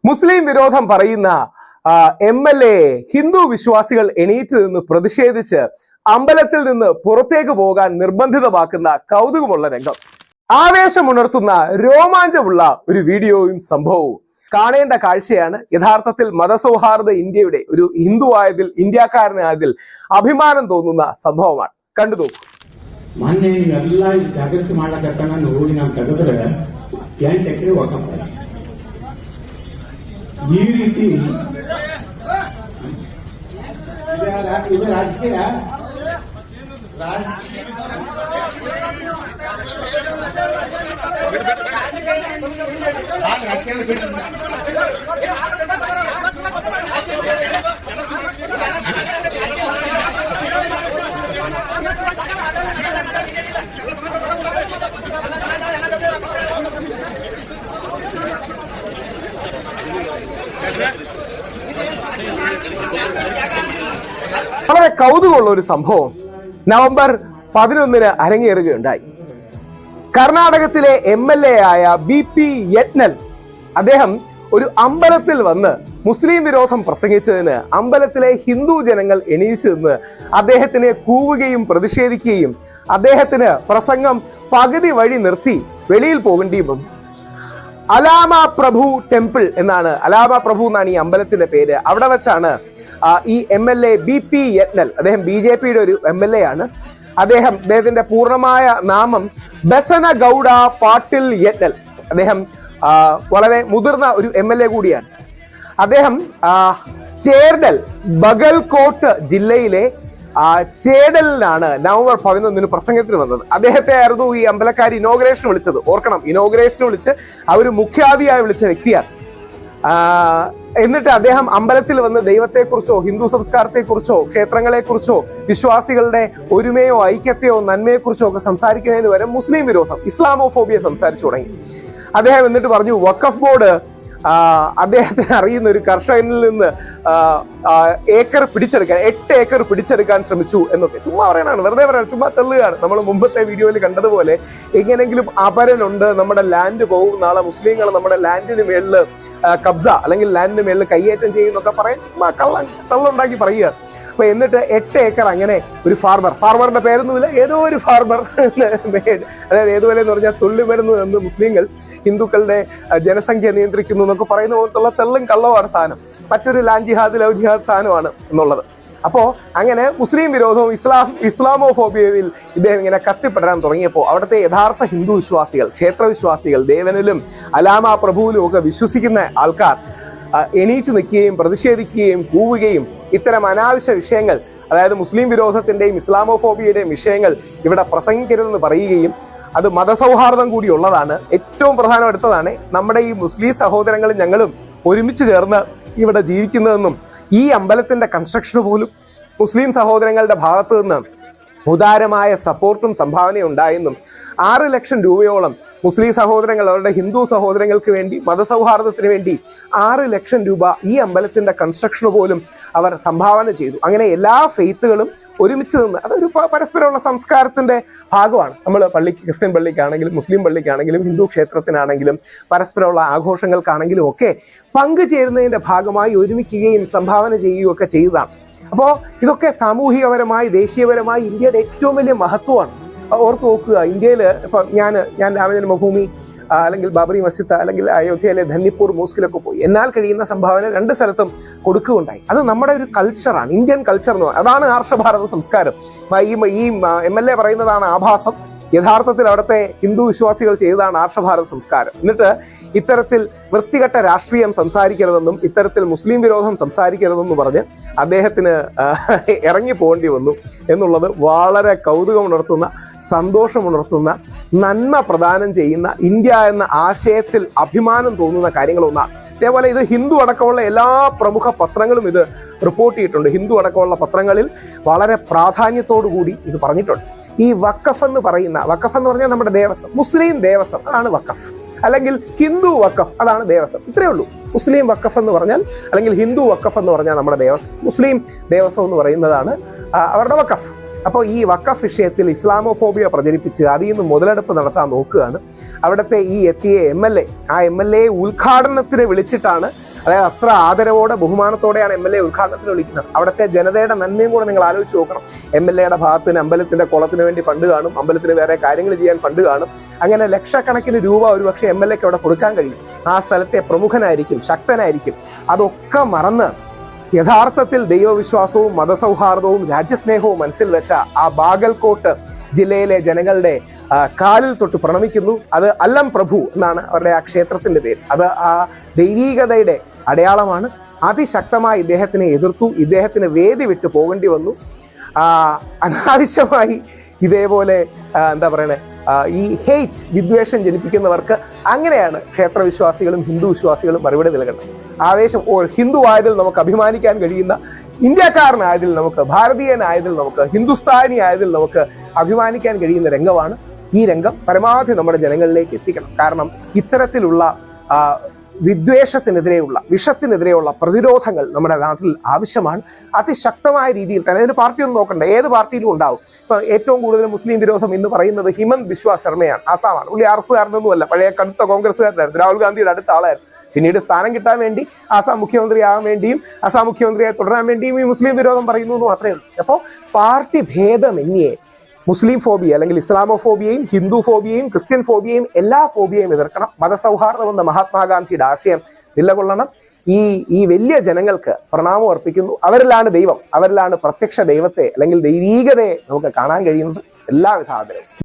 മുസ്ലിം വിരോധം പറയുന്ന MLA ഹിന്ദു വിശ്വാസികൾ എണീറ്റ് നിന്ന് പ്രതിഷേധിച്ച് അമ്പലത്തിൽ നിന്ന് പുറത്തേക്ക് പോകാൻ നിർബന്ധിതമാക്കുന്ന കൗതുകമുള്ള രംഗം, ആവേശമുണർത്തുന്ന രോമാഞ്ചമുള്ള ഒരു വീഡിയോയും സംഭവവും കാണേണ്ട കാഴ്ചയാണ്. യഥാർത്ഥത്തിൽ മതസൗഹാർദ്ദ ഇന്ത്യയുടെ ഒരു ഹിന്ദു ആയതിൽ, ഇന്ത്യക്കാരനായതിൽ അഭിമാനം തോന്നുന്ന സംഭവമാണ്. കണ്ടു നോക്കൂ. ಮೊನ್ನೆ ನೀವೆಲ್ಲ ಜಾಗೃತಿ ಮಾಡಕತ್ತ ಹೋಗಿ ನಾವು ತೆಗೆದ್ರೆ 8 ಎಕರೆ ವಕಫ್ ಈ ರೀತಿ ಇದು ರಾಜಕೀಯ വളരെ കൗതുകമുള്ള ഒരു സംഭവം നവംബർ 11 അരങ്ങേറുകയുണ്ടായി. കർണാടകത്തിലെ MLA ആയ BP യത്നൽ അദ്ദേഹം ഒരു അമ്പലത്തിൽ വന്ന് മുസ്ലിം വിരോധം പ്രസംഗിച്ചതിന് അമ്പലത്തിലെ ഹിന്ദു ജനങ്ങൾ എണീച്ചു നിന്ന് അദ്ദേഹത്തിനെ കൂവുകയും പ്രതിഷേധിക്കുകയും അദ്ദേഹത്തിന് പ്രസംഗം പകുതി വഴി നിർത്തി വെളിയിൽ പോകേണ്ടി വന്നു. അലാമ പ്രഭു ടെമ്പിൾ എന്നാണ്, അലാമ പ്രഭു എന്നാണ് ഈ അമ്പലത്തിന്റെ പേര്. അവിടെ വെച്ചാണ് ഈ MLA BP യത്നൽ, അദ്ദേഹം BJPയുടെ ഒരു MLA ആണ്. അദ്ദേഹത്തിന്റെ പൂർണ്ണമായ നാമം ബസന ഗൗഡ പാട്ടിൽ യത്നൽ. അദ്ദേഹം വളരെ മുതിർന്ന ഒരു MLA കൂടിയാണ്. അദ്ദേഹം ചേർഡൽ, ബഗൽകോട്ട് ജില്ലയിലെ ചേഡലിനാണ് നവംബർ 11 പ്രസംഗത്തിന് വന്നത്. അദ്ദേഹത്തെ ആയിരുന്നു ഈ അമ്പലക്കാർ ഇനോഗ്രേഷൻ വിളിച്ചത്. ഓർക്കണം, ഇനോഗ്രേഷൻ വിളിച്ച് അവർ മുഖ്യാതിയായി വിളിച്ച വ്യക്തിയാണ്. എന്നിട്ട് അദ്ദേഹം അമ്പലത്തിൽ വന്ന് ദൈവത്തെക്കുറിച്ചോ ഹിന്ദു സംസ്കാരത്തെക്കുറിച്ചോ ക്ഷേത്രങ്ങളെക്കുറിച്ചോ വിശ്വാസികളുടെ ഒരുമയോ ഐക്യത്തെയോ നന്മയെക്കുറിച്ചോ ഒക്കെ സംസാരിക്കുന്നതിന് വരെ മുസ്ലിം വിരോധം, ഇസ്ലാമോഫോബിയ സംസാരിച്ചു തുടങ്ങി. അദ്ദേഹം എന്നിട്ട് പറഞ്ഞു, വഖഫ് ബോർഡ് അദ്ദേഹത്തിന് അറിയുന്ന ഒരു കർഷകനിൽ നിന്ന് ഏക്കർ പിടിച്ചെടുക്കാൻ 8 ഏക്കർ പിടിച്ചെടുക്കാൻ ശ്രമിച്ചു എന്നൊക്കെ ചുമ്മാ പറയണാണ്, വെറുതെ പറയണം, ചുമ്മാ തെള്ളുകയാണ്. നമ്മൾ മുമ്പത്തെ വീഡിയോയിൽ കണ്ടതുപോലെ എങ്ങനെങ്കിലും അപരനുണ്ട്, നമ്മുടെ ലാൻഡ് പോകും, നാളെ മുസ്ലിങ്ങൾ നമ്മുടെ ലാൻഡിന് മേളിൽ കബ്സ അല്ലെങ്കിൽ ലാൻഡിന് മേളിൽ കയ്യേറ്റം ചെയ്യുന്നൊക്കെ പറയും, തള്ളുണ്ടാക്കി പറയുക. അപ്പൊ എന്നിട്ട് 8 ഏക്കർ അങ്ങനെ ഒരു ഫാർമറിന്റെ പേരൊന്നുമില്ല, ഏതോ ഒരു ഫാർമർ, അതായത് ഏതുപോലെ എന്ന് പറഞ്ഞാൽ തുള്ളിമരുന്ന് എന്ന് മുസ്ലിങ്ങൾ ഹിന്ദുക്കളുടെ ജനസംഖ്യ നിയന്ത്രിക്കുന്നു എന്നൊക്കെ പറയുന്ന പോലത്തുള്ള തെള്ളും കള്ളവുമാണ് സാധനം. മറ്റൊരു ലാൻഡ് ജിഹാദ്, ലവ് ജിഹാദ് സാധനമാണ് എന്നുള്ളത്. അപ്പോ അങ്ങനെ മുസ്ലിം വിരോധവും ഇസ്ലാമോഫോബിയയിൽ ഇദ്ദേഹം ഇങ്ങനെ കത്തിപ്പെടാൻ തുടങ്ങിയപ്പോൾ അവിടുത്തെ യഥാർത്ഥ ഹിന്ദു വിശ്വാസികൾ, ക്ഷേത്രവിശ്വാസികൾ, ദേവനിലും അലാമ പ്രഭുവിലും ഒക്കെ വിശ്വസിക്കുന്ന ആൾക്കാർ എണീച്ചു നിൽക്കുകയും പ്രതിഷേധിക്കുകയും കൂവുകയും ഇത്തരം അനാവശ്യ വിഷയങ്ങൾ, അതായത് മുസ്ലിം വിരോധത്തിന്റെയും ഇസ്ലാമോഫോബിയയുടെയും വിഷയങ്ങൾ ഇവിടെ പ്രസംഗിക്കരുതെന്ന് പറയുകയും അത് മതസൗഹാർദ്ദം കൂടി ഉള്ളതാണ്. ഏറ്റവും പ്രധാനപ്പെട്ടതാണ് നമ്മുടെ ഈ മുസ്ലിം സഹോദരങ്ങളും ഞങ്ങളും ഒരുമിച്ച് ചേർന്ന് ഇവിടെ ജീവിക്കുന്നതെന്നും ഈ അമ്പലത്തിന്റെ കൺസ്ട്രക്ഷന് പോലും മുസ്ലിം സഹോദരങ്ങളുടെ ഭാഗത്തു നിന്ന് ഉദാരമായ സപ്പോർട്ടും സംഭാവനയും ഉണ്ടായെന്നും 6 ലക്ഷം രൂപയോളം മുസ്ലിം സഹോദരങ്ങൾ അവരുടെ ഹിന്ദു സഹോദരങ്ങൾക്ക് വേണ്ടി, മതസൗഹാർദ്ദത്തിന് വേണ്ടി 6 ലക്ഷം രൂപ ഈ അമ്പലത്തിന്റെ കൺസ്ട്രക്ഷന് പോലും അവർ സംഭാവന ചെയ്തു. അങ്ങനെ എല്ലാ ഫെയ്ത്തുകളും ഒരുമിച്ച് നിന്ന്, അതൊരു പരസ്പരമുള്ള സംസ്കാരത്തിന്റെ ഭാഗമാണ്. നമ്മൾ ക്രിസ്ത്യൻ പള്ളിക്കാണെങ്കിലും മുസ്ലിം പള്ളിക്കാണെങ്കിലും ഹിന്ദു ക്ഷേത്രത്തിനാണെങ്കിലും പരസ്പരമുള്ള ആഘോഷങ്ങൾക്കാണെങ്കിലും ഒക്കെ പങ്കുചേരുന്നതിന്റെ ഭാഗമായി ഒരുമിക്കുകയും സംഭാവന ചെയ്യുകയും ഒക്കെ ചെയ്തതാണ്. അപ്പോൾ ഇതൊക്കെ സാമൂഹികപരമായി, ദേശീയപരമായി ഇന്ത്യയുടെ ഏറ്റവും വലിയ മഹത്വമാണ്. ഓർത്ത് നോക്കുക, ഇന്ത്യയിൽ ഇപ്പൊ ഞാൻ രാമജന്മഭൂമി അല്ലെങ്കിൽ ബാബറി മസ്ജിദ് അല്ലെങ്കിൽ അയോധ്യയിലെ ധന്നിപ്പൂർ മോസ്കിലൊക്കെ പോയി എന്നാൽ കഴിയുന്ന സംഭാവന 2 സ്ഥലത്തും കൊടുക്കുകയുണ്ടായി. അത് നമ്മുടെ ഒരു കൾച്ചറാണ്, ഇന്ത്യൻ കൾച്ചർ എന്ന് പറയുന്നത്. അതാണ് ആർഷഭാരത സംസ്കാരം. ഈ MLA പറയുന്നതാണ് ആഭാസം. യഥാർത്ഥത്തിൽ അവിടുത്തെ ഹിന്ദു വിശ്വാസികൾ ചെയ്തതാണ് ആർഷഭാരത സംസ്കാരം. എന്നിട്ട് ഇത്തരത്തിൽ വൃത്തികെട്ട രാഷ്ട്രീയം സംസാരിക്കരുതെന്നും ഇത്തരത്തിൽ മുസ്ലിം വിരോധം സംസാരിക്കരുതെന്നും പറഞ്ഞ് അദ്ദേഹത്തിന് ഇറങ്ങി പോകേണ്ടി വന്നു എന്നുള്ളത് വളരെ കൗതുകമുണർത്തുന്ന, സന്തോഷമുണർത്തുന്ന, നന്മ പ്രദാനം ചെയ്യുന്ന, ഇന്ത്യ എന്ന ആശയത്തിൽ അഭിമാനം തോന്നുന്ന കാര്യങ്ങളൊന്നാണ്. അതേപോലെ ഇത് ഹിന്ദു അടക്കമുള്ള എല്ലാ പ്രമുഖ പത്രങ്ങളും ഇത് റിപ്പോർട്ട് ചെയ്തിട്ടുണ്ട്. ഹിന്ദു അടക്കമുള്ള പത്രങ്ങളിൽ വളരെ പ്രാധാന്യത്തോടു കൂടി ഇത് പറഞ്ഞിട്ടുണ്ട്. ഈ വഖഫ് എന്ന് പറഞ്ഞാൽ നമ്മുടെ ദേവസ്വം, മുസ്ലിം ദേവസ്വം അതാണ് വഖഫ്, അല്ലെങ്കിൽ ഹിന്ദു വഖഫ് അതാണ് ദേവസ്വം. ഇത്രയേ ഉള്ളൂ. മുസ്ലിം വഖഫ് എന്ന് പറഞ്ഞാൽ, അല്ലെങ്കിൽ ഹിന്ദു വഖഫ് എന്ന് പറഞ്ഞാൽ നമ്മുടെ ദേവസ്വം, മുസ്ലിം ദേവസ്വം എന്ന് പറയുന്നതാണ് അവരുടെ വഖഫ്. അപ്പോൾ ഈ വഖഫ് വിഷയത്തിൽ ഇസ്ലാമോഫോബിയ പ്രചരിപ്പിച്ച് അതിൽ നിന്ന് മുതലെടുപ്പ് നടത്താൻ നോക്കുകയാണ്. അവിടുത്തെ ഈ എത്തിയ MLA, ആ MLA ഉദ്ഘാടനത്തിന് വിളിച്ചിട്ടാണ് അതായത് അത്ര ആദരവോടെ ബഹുമാനത്തോടെയാണ് MLA ഉദ്ഘാടനത്തിന് വിളിക്കുന്നത്. അവിടുത്തെ ജനതയുടെ നന്മയും കൂടെ നിങ്ങൾ ആലോചിച്ച് നോക്കണം. MLAയുടെ ഭാഗത്തിന് അമ്പലത്തിന്റെ കുളത്തിന് വേണ്ടി ഫണ്ട് കാണും, അമ്പലത്തിന് വേറെ കാര്യങ്ങൾ ചെയ്യാൻ ഫണ്ട് കാണും. അങ്ങനെ ലക്ഷക്കണക്കിന് രൂപ ഒരുപക്ഷെ MLAക്ക് അവിടെ കൊടുക്കാൻ കഴിയും. ആ സ്ഥലത്തെ പ്രമുഖനായിരിക്കും, ശക്തനായിരിക്കും. അതൊക്കെ മറന്ന് യഥാർത്ഥത്തിൽ ദൈവവിശ്വാസവും മതസൗഹാർദ്ദവും രാജ്യസ്നേഹവും മനസ്സിൽ വെച്ച ആ ബാഗൽകോട്ട് ജില്ലയിലെ ജനങ്ങളുടെ കാലിൽ തൊട്ട് പ്രണമിക്കുന്നു. അത് അല്ലം പ്രഭു എന്നാണ് അവരുടെ ആ ക്ഷേത്രത്തിന്റെ പേര്. അത് ആ ദൈവീകതയുടെ അടയാളമാണ്. അതിശക്തമായി ഇദ്ദേഹത്തിനെ എതിർത്തു. ഇദ്ദേഹത്തിന് വേദി വിട്ടു പോകേണ്ടി വന്നു. അനാവശ്യമായി ഇതേപോലെ എന്താ പറയണേ, ഈ ഹെയ്റ്റ്, വിദ്വേഷം ജനിപ്പിക്കുന്നവർക്ക് അങ്ങനെയാണ് ക്ഷേത്രവിശ്വാസികളും ഹിന്ദു വിശ്വാസികളും മറുപടി നൽകേണ്ടത്. ആവേശം, ഹിന്ദു ആയതിൽ നമുക്ക് അഭിമാനിക്കാൻ കഴിയുന്ന, ഇന്ത്യക്കാരനായതിൽ നമുക്ക്, ഭാരതീയനായതിൽ നമുക്ക്, ഹിന്ദുസ്ഥാനി ആയതിൽ നമുക്ക് അഭിമാനിക്കാൻ കഴിയുന്ന രംഗമാണ്. ഈ രംഗം പരമാവധി നമ്മുടെ ജനങ്ങളിലേക്ക് എത്തിക്കണം. കാരണം ഇത്തരത്തിലുള്ള വിദ്വേഷത്തിനെതിരെയുള്ള, വിഷത്തിനെതിരെയുള്ള പ്രതിരോധങ്ങൾ നമ്മുടെ നാട്ടിൽ ആവശ്യമാണ്. അതിശക്തമായ രീതിയിൽ തന്നെ. അതിന് പാർട്ടിയൊന്നും നോക്കണ്ട, ഏത് പാർട്ടിയിലും ഉണ്ടാവും. ഇപ്പൊ ഏറ്റവും കൂടുതൽ മുസ്ലിം വിരോധം എന്ന് പറയുന്നത് ഹിമന്ത് ബിശ്വ ശർമ്മയാണ്. ആസാമാണ്. പുള്ളി RS-കാരനൊന്നുമല്ല, പഴയ കടുത്ത കോൺഗ്രസ്സുകാരനായിരുന്നു, രാഹുൽ ഗാന്ധിയുടെ അടുത്ത ആളായിരുന്നു. പിന്നീട് സ്ഥാനം കിട്ടാൻ വേണ്ടി, ആസാം മുഖ്യമന്ത്രിയാകാൻ വേണ്ടിയും ആസാം മുഖ്യമന്ത്രിയായി തുടരാൻ വേണ്ടിയും ഈ മുസ്ലിം വിരോധം പറയുന്നു എന്ന് മാത്രമേ ഉള്ളൂ. അപ്പോൾ പാർട്ടി ഭേദമന്യേ മുസ്ലിം ഫോബിയ അല്ലെങ്കിൽ ഇസ്ലാമോഫോബിയയും ഹിന്ദു ഫോബിയയും ക്രിസ്ത്യൻ ഫോബിയയും എല്ലാ ഫോബിയയും എതിർക്കണം. മതസൗഹാർദ്ദം എന്ന മഹാത്മാഗാന്ധിയുടെ ആശയം നിലകൊള്ളണം. ഈ വലിയ ജനങ്ങൾക്ക് പ്രണാമം അർപ്പിക്കുന്നു. അവരിലാണ് ദൈവം, അവരിലാണ് പ്രത്യക്ഷ ദൈവത്തെ അല്ലെങ്കിൽ ദൈവീകതയെ നമുക്ക് കാണാൻ കഴിയുന്നത്. എല്ലാവിധ ആദരവും.